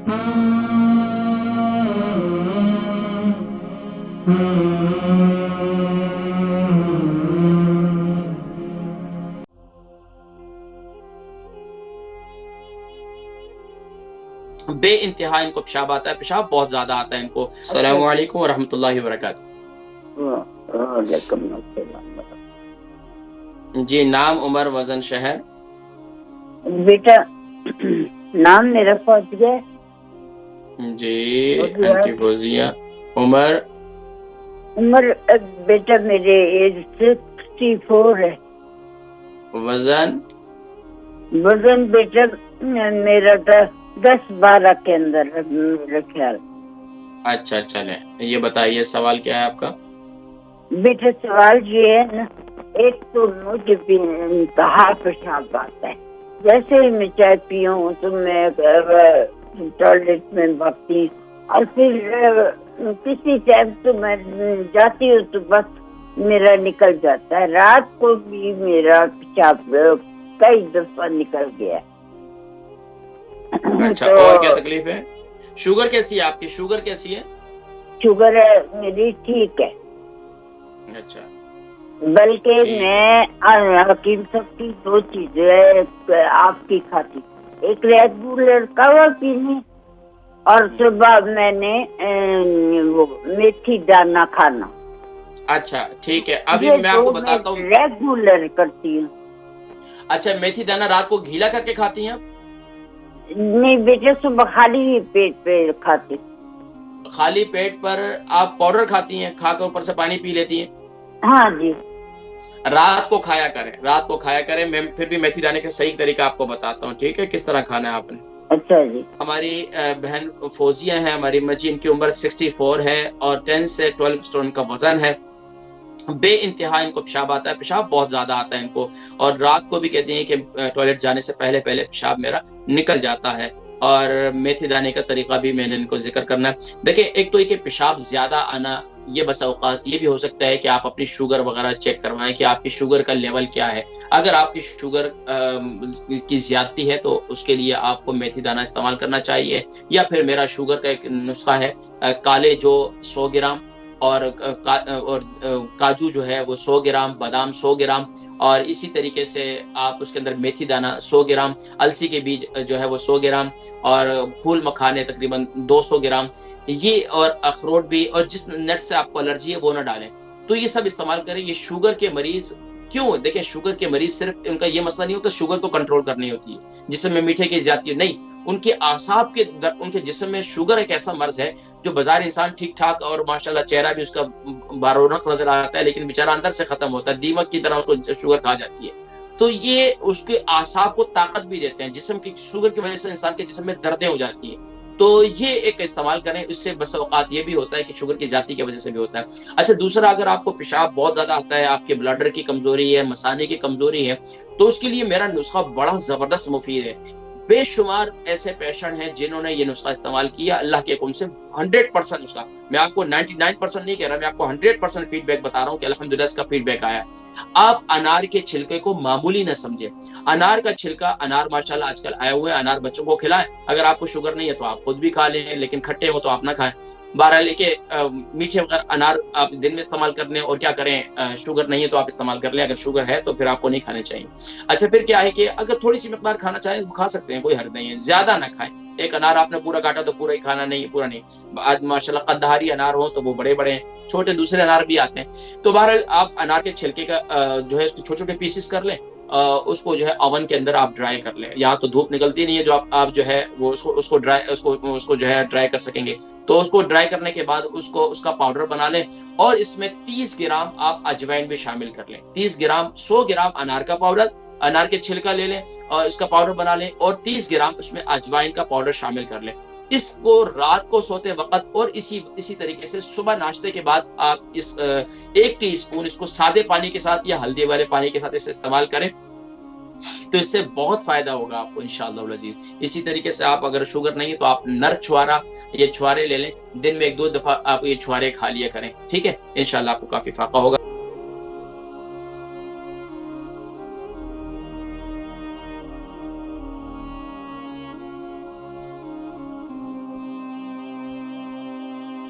बे इंतहा इनको पेशाब आता है, पेशाब बहुत ज्यादा आता है इनको। अस्सलाम वालेकुम व रहमतुल्लाहि व बरकातहू। जी, नाम, उम्र, वजन, शहर? बेटा नाम मेरा फौजिया है। जी, आंटी फौजिया। उम्र? उम्र बेटा मेरे एज 64 है। वजन? वजन बेटा मेरा 10-12 के अंदर है मेरा ख्याल। अच्छा, चले ये बताइए सवाल क्या है आपका? बेटा सवाल ये है ना, एक तो मुझे भी इंतहा पेशाब आता है। जैसे ही मैं चाय पीऊँ तो मैं टॉयलेट में भागती, और फिर किसी टाइम तो मैं जाती हूँ तो बस मेरा निकल जाता है। रात को भी मेरा पेशाब कई दफा निकल गया। अच्छा, तो और क्या तकलीफ है? शुगर कैसी है आपकी? शुगर कैसी है? शुगर मेरी ठीक है। अच्छा, बल्कि मैं हकीम साहब की 2 चीजें आपकी खाती, एक रेगुलर कावा पीनी और सुबह मैंने वो मेथी दाना खाना। अच्छा ठीक है, अभी मैं आपको बताता हूँ। रेगुलर करती हूँ। अच्छा, मेथी दाना रात को गीला करके खाती हैं आप? नहीं बेटा, सुबह खाली पेट पे खाती। खाली पेट पर आप पाउडर खाती हैं, खाकर ऊपर से पानी पी लेती हैं? हाँ जी। रात को खाया करें, रात को खाया करें। मैं फिर भी मेथी दाने का सही तरीका आपको बताता हूँ, ठीक है, किस तरह खाना है आपने। अच्छा जी। हमारी बहन फौजिया है, हमारी मजी, इनकी उम्र 64 है और 10 से 12 स्टोन का वजन है। बे इंतहा इनको पेशाब आता है, पेशाब बहुत ज्यादा आता है इनको, और रात को भी कहते हैं कि टॉयलेट जाने से पहले पहले पेशाब मेरा निकल जाता है। और मेथी दाने का तरीका भी मैंने इनको जिक्र करना है। देखिए, एक तो ये पेशाब ज्यादा आना, ये बस औकात ये भी हो सकता है कि आप अपनी शुगर वगैरह चेक करवाएं कि आपकी शुगर का लेवल क्या है। अगर आपकी शुगर की ज्यादती है तो उसके लिए आपको मेथी दाना इस्तेमाल करना चाहिए, या फिर मेरा शुगर का एक नुस्खा है, काले जो 100 ग्राम और काजू जो है वो 100 ग्राम, बादाम 100 ग्राम, और इसी तरीके से आप उसके अंदर मेथी दाना 100 ग्राम, अलसी के बीज जो है वो 100 ग्राम, और फूल मखाने तकरीबन 200 ग्राम, ये, और अखरोट भी, और जिस नट से आपको एलर्जी है वो ना डालें। तो ये सब इस्तेमाल करें। ये शुगर के मरीज क्यों, देखिए, शुगर के मरीज सिर्फ उनका ये मसला नहीं होता शुगर को कंट्रोल करनी होती है जिसमें मीठे की ज्यादती नहीं, उनके आसाब के उनके जिस्म में शुगर एक ऐसा मर्ज है जो बाजार इंसान ठीक ठाक और माशाल्लाह चेहरा भी उसका बारोनक नजर आता है, लेकिन बेचारा अंदर से खत्म होता है, दीमक की तरह उसको शुगर कहा जाती है। तो ये उसके आसाब को ताकत भी देते हैं। जिस्म की शुगर की वजह से इंसान के जिस्म में दर्दें हो जाती है, तो ये एक इस्तेमाल करें। इससे बस औकात ये भी होता है कि शुगर की ज्यादती की वजह से भी होता है। अच्छा, दूसरा, अगर आपको पेशाब बहुत ज्यादा आता है, आपके ब्लडर की कमजोरी है, मसाने की कमजोरी है, तो उसके लिए मेरा नुस्खा बड़ा जबरदस्त मुफीद है। बेशुमार ऐसे पेशेंट हैं जिन्होंने ये नुस्खा इस्तेमाल किया, अल्लाह के हुक्म से 100% नुस्खा, मैं आपको 99% नहीं कह रहा, मैं आपको 100% फीडबैक बता रहा हूँ कि अल्हम्दुलिल्लाह इसका फीडबैक आया। आप अनार के छिलके को मामूली न समझे। अनार का छिलका, अनार माशाल्लाह आजकल आए हुए, अनार बच्चों को खिलाएं। अगर आपको शुगर नहीं है तो आप खुद भी खा लें, लेकिन खट्टे हो तो आप ना खाएं। बहरहाल, लेके मीठे वगैरह अनार आप दिन में इस्तेमाल कर लें, और क्या करें, शुगर नहीं है तो आप इस्तेमाल कर लें, अगर शुगर है तो फिर आपको नहीं खाने चाहिए। अच्छा, फिर क्या है कि अगर थोड़ी सी मकदार खाना चाहें तो खा सकते हैं, कोई हर्ज नहीं है, ज्यादा ना खाएं। एक अनार आपने पूरा काटा तो पूरा ही खाना नहीं, पूरा नहीं। आज माशाल्लाह कद्दारी अनार हो तो वो बड़े बड़े हैं, छोटे दूसरे अनार भी आते हैं। तो बहरहाल, आप अनार के छिलके का जो है उसको छोटे छोटे पीसेस कर लें, उसको जो है ओवन के अंदर आप ड्राई कर लें। यहाँ तो धूप निकलती नहीं है, जो आप जो है वो उसको ड्राई उसको जो है ड्राई कर सकेंगे। तो उसको ड्राई करने के बाद उसका पाउडर बना लें, और इसमें 30 ग्राम आप अजवाइन भी शामिल कर लें। 30 ग्राम, 100 ग्राम अनार का पाउडर, अनार के छिलका ले लें और इसका पाउडर बना लें, और 30 ग्राम उसमें अजवाइन का पाउडर शामिल कर लें। इसको रात को सोते वक्त, और इसी तरीके से सुबह नाश्ते के बाद आप इस 1 टीस्पून इसको सादे पानी के साथ या हल्दी वाले पानी के साथ इसे इस्तेमाल करें, तो इससे बहुत फायदा होगा आपको इंशाअल्लाह अज़ीज। इसी तरीके से आप अगर शुगर नहीं है तो आप नर छुआरा, ये छुआरे ले लें, दिन में 1-2 दफा आप ये छुआरे खा लिया करें, ठीक है, इंशाअल्लाह आपको काफी फायदा होगा।